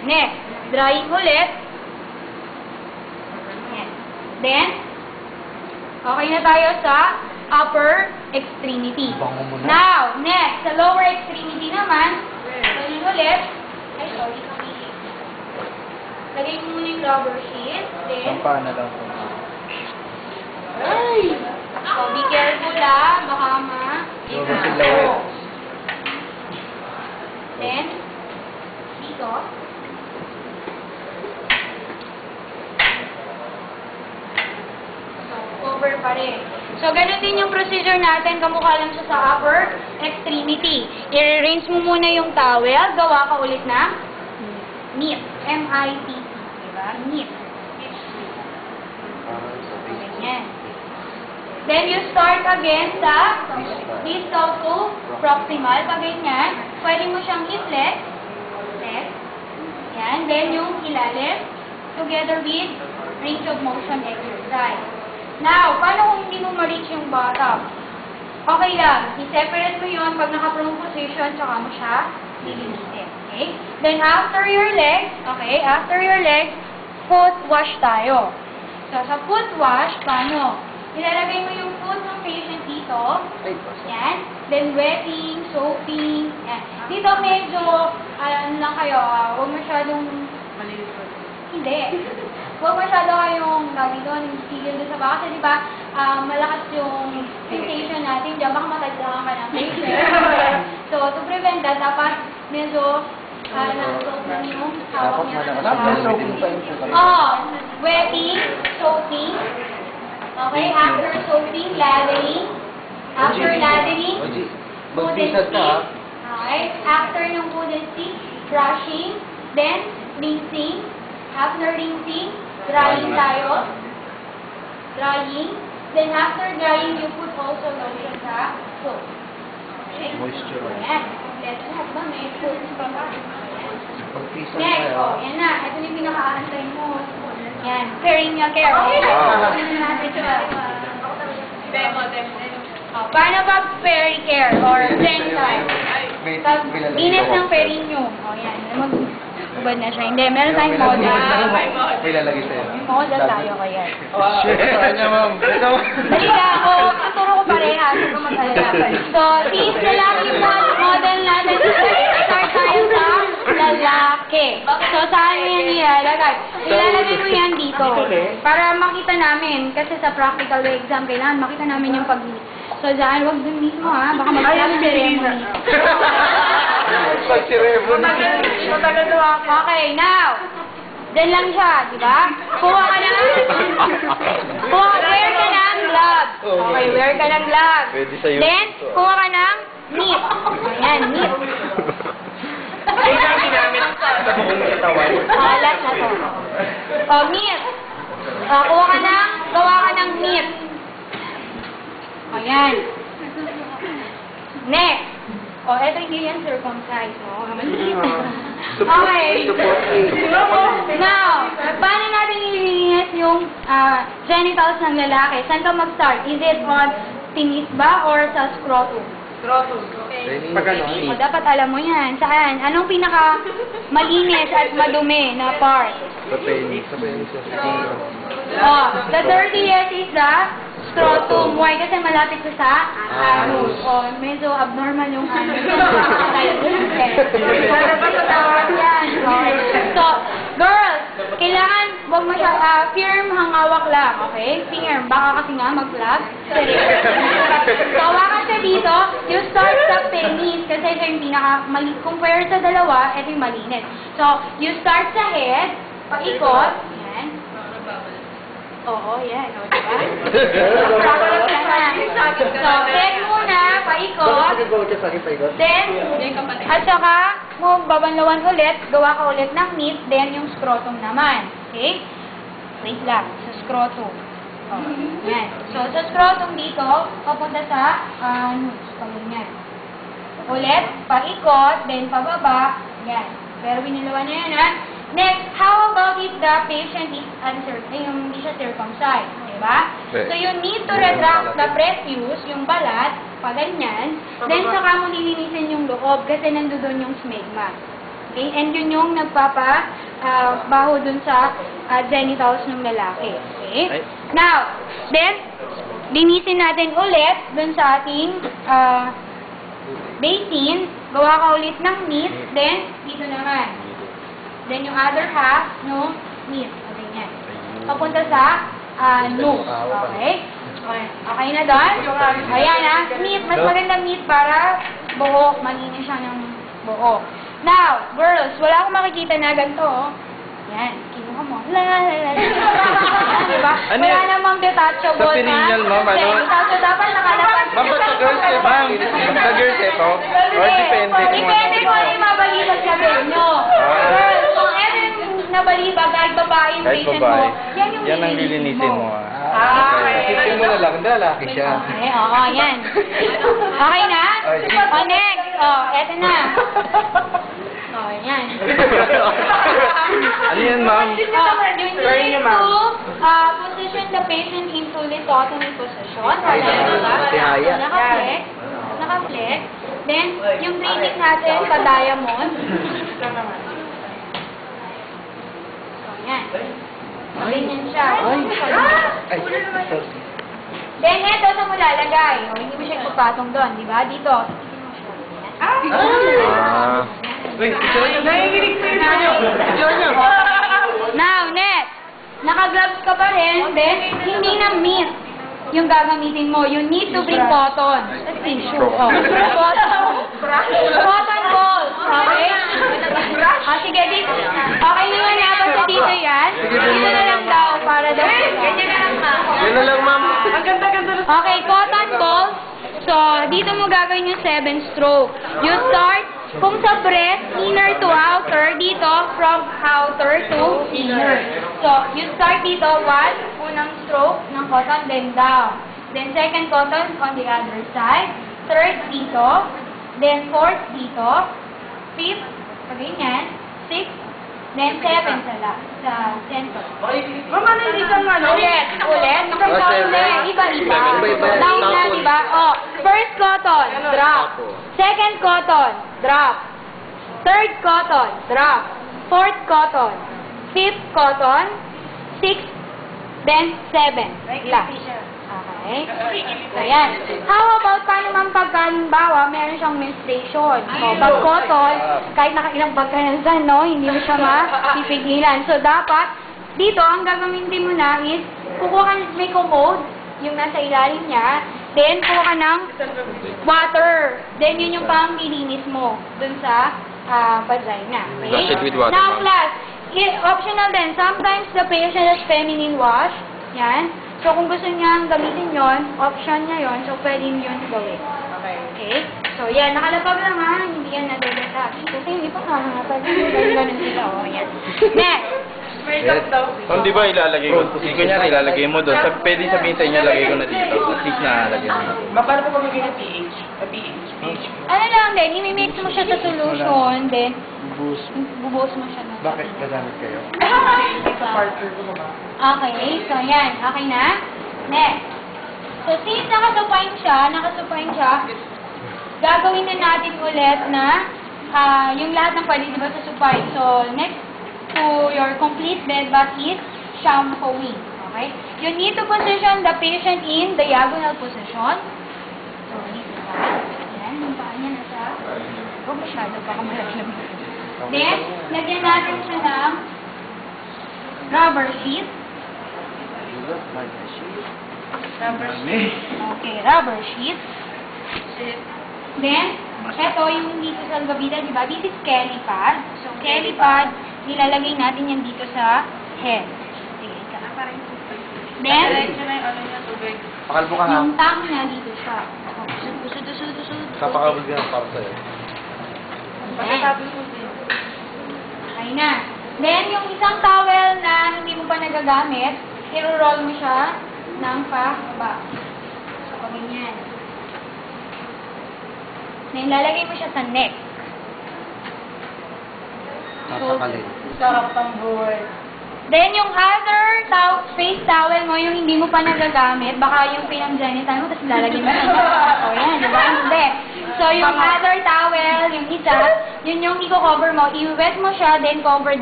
Next, drying ulit. Yan. Then, okay na tayo sa upper extremity. Now, next, sa lower extremity naman, ganyan ulit. Ay, sorry. Lagay mo muna yung rubber sheet. Then, Sampa na lang po. ay! So, be careful baka silhouette. Then, dito. So, over pa rin. So, ganun din yung procedure natin. Kamukha lang siya sa upper extremity. I-arrange mo muna yung towel. Gawa ka ulit ng knit. M-I-T. Diba? Knit. Ganyan. Then, you start again sa distal to proximal. Pag ganyan, pwede mo siyang i-flex. Left. Yan. Then, yung ilalim. Together with range of motion exercise. Now, paano kung hindi mo ma-reach yung bottom? Okay lang. I-separate mo yun pag naka-prone position, tsaka mo siya lilinisin. Okay? Then, after your legs, foot wash tayo. So, sa foot wash, paano? Ilalagay mo yung foot ng patient dito. Yan. Then, wetting, soaping. Yan. Dito medyo, ano lang kayo, huwag masyadong... Hindi. Huwag masyado kayong lagi doon, sigil doon sa baka. Kasi diba, malakas yung sensation natin. Diyan, baka matagdahan ka ng patient. So, to prevent that, dapat medyo nag-soap na yung hawak niya. Wetting, soaping. Okay, after soaping, lathering. After lathering, wooden stick. Okay, after yung wooden stick, brushing. Then, rinsing. After rinsing, drying tayo. Drying. Then, after drying, you put also lotion sa soap. Moisture. Ayan. Let's have ba? May food pa ba? Next, yan na. Ito yung pinaka-aantay mo. Yan. Perineal care. Paano ba peri care or genital? Init ng perineum. Yan. Ubad na siya. Hindi, meron tayong model. May lalagay sa'yo. May model tayo kaya. Saan niya, ma'am? Dali ka ako. Tuturo ko parehas. Huwag ka mag-alala. So, since lalaki yung model natin, start tayo sa lalaki. So, saan mo yan ilalagay? Ilalagay mo yan dito. Para makita namin. Kasi sa practical exam, kailangan makita namin yung pag-init. So, dyan, huwag dun mismo ha. Baka mag-alala ceremony. Okay, now. Dyan lang siya, di ba? Kuha ka ng... wear ka ng gloves. Okay, wear ka ng gloves. Then, kuha ka ng knit. Ayan, knit. Sa buong katawan. Lahat na to. Knit. Gawa ka ng knit. Ayan. Next. Eto hindi yan circumcised, no? Okay. Now, paano natin nililinis yung genitals ng lalaki? Saan ka mag-start? Is it on tinis ba or sa scrotum? Scrotum. Okay. Dapat alam mo yan. Saan? Anong pinaka malinis at madumi na part? Sa penis. The dirtiest is the scrotum. Why? Kasi malapit siya sa anus. Medyo abnormal yung anus. So, girls, kailangan wag mo siya firm hangawak lang, okay? Firm. Baka kasi nga mag-flag. So, hawakan siya dito. You start sa penis kasi ito yung pinaka-malinis. Compare sa dalawa, ito yung malinis. So, you start sa head, paikot. Yan. Oo, yan. O, diba? So, head muna, paikot. Then, at saka, mo babanlawan ulit, gawa ka ulit ng knit, then yung scrotum naman. Okay? Wait lang, sa scrotum. Yan. So, sa scrotum dito, papunta sa anus. Ganyan. Ulit, paikot, then pababa. Yan. Pero binilawan na yan, ha? Next, how about if the patient is hindi siya circumcised, diba? So, you need to retract the prepuce, yung balat, pa ganyan, then saka mo lilinisin yung loob kasi nandoon yung smegma. Okay? And yun yung baho dun sa genitals ng lalaki. Okay? Now, then, linisin natin ulit dun sa ating basin. Gawa ka ulit ng meat. Then, dito naman. Then, yung other half no meat. Okay, yan. Papunta sa nose. Okay? Okay na doon? Ayan meat. Mas maganda meat para buhok. Malinis siya ng buhok. Now, girls, wala akong makikita na ganito, oh. Yan, kinuha mo. Diba? Ano Wala yan? namang detachable Sa pininal, ma'am, ano? So, dapat nakalapag. Ma'am, ba't sa girls eh, ma'am? Sa girls ito? Or depende kung Depende kung ano yung mabalibag sa bed nyo. Girls, kung ano yung nabalibag, kahit babae yung Kahit patient babae. mo, yan yung Yan ang lilinisin lilinisin mo. Okay. Mo na lang, lalaki siya. Okay, oo, yan. Okay na? O, next. O, eto na. O, yan. Ano yan, ma'am? You need to position the patient into lithotomy position. Tihaya. Naka-flex. Naka-flex. Then, yung breathing natin sa diamond. So, yan. Ganyan siya. Ay, Then, eto sa mo lalagay. O, hindi mo siya ipapatong doon, di ba? Dito. Wait, nanginginig pa yun. Now, next. Naka-gloves ka pa rin. Then, hindi na meat yung gagamitin mo. You need to bring cotton. Tissue. Oh. Cotton balls. Okay? Sige, dito. Okay naman nga ba sa dito yan? Dito na lang daw para daw. Ganyan na lang, ma'am. Yan na lang, ma'am. Okay, cotton balls. So, dito mo gagawin yung 7 stroke. You start, kung sa breast, inner to outer, dito, from outer to inner. So, you start dito, 1, unang stroke ng cotton, then down. Then, second cotton on the other side. Third, dito. Then, fourth, dito. Fifth, ganyan. Sixth, then 7 sa center. Mama, hindi ka nga, no? Ulit. Isang taon na. Iba-iba. Down na, diba? Oh, first cotton, drop. Second cotton, drop. Third cotton, drop. Fourth cotton. Fifth cotton. Sixth, then 7. Last. Okay? So, yan. How about paano mang pagkalimbawa, meron siyang menstruation. So, pag cotton, kahit nakailang pagkanansan, no, hindi mo siya mapipigilan. So, dapat, dito, ang gagamitin mo na is, kukuha ka, may commode, yung nasa ilalim niya, then, kuha ka ng water. Then, yun yung pang nilinis mo dun sa vagina. Okay? Wash it with water, Now, ma'am. class, optional din. Sometimes the patient has feminine wash. Yan. So, kung gusto niya gamitin yon, option niya yon, so pwede yun gawin. Okay? So, yan. Nakalapag lang ha. Hindi yan nadadetach. Kasi hindi pa nakakalapag. Ganun sila. O, yan. Next. Kung di ba ilalagay ko, kasi kunyari ilalagay mo doon, pwede sabihin sa inyo, lagay ko na dito. At least nalalagay mo. Paano po pamigay ng pH? pH? Ano lang din, imimix mo siya sa solution, then bubuhos mo siya. Bakit gagamit kayo? Sa partner ko ba? Okay, so yan. Okay na? Next. So, since nakasupine siya, gagawin na natin ulit na yung lahat ng pwede, diba, sa supine. So, next to your complete bed bath is shampooing. Okay? You need to position the patient in diagonal position. So, dito ba? Yan, yung paa niya nasa... Oh, masyado pa kamalaglag. Then, lagyan natin siya ng rubber sheet. Okay, rubber sheet. Then, ito yung dito sa gabida, di ba? This is Kelly pad. So, Kelly pad, nilalagay natin yan dito sa head. Sige, ika. Then, Pakalbo ka nga. yung tang niya dito sa... Tusod. Kapakabog ka para sa'yo. Okay na. Then, yung isang towel na hindi mo pa nagagamit, i-roll mo siya ng pababa. So, ganyan. Then, lalagay mo siya sa neck. Papakalin. Sarap ng buhay. Then, yung other face towel mo, yung hindi mo pa nagagamit, baka yung pinang-genital mo, tapos lalagay mo siya. O, yan, diba? Hindi. So, So, yung other towel, yung isa, yun yung i-cover mo. I-wet mo siya, then cover that.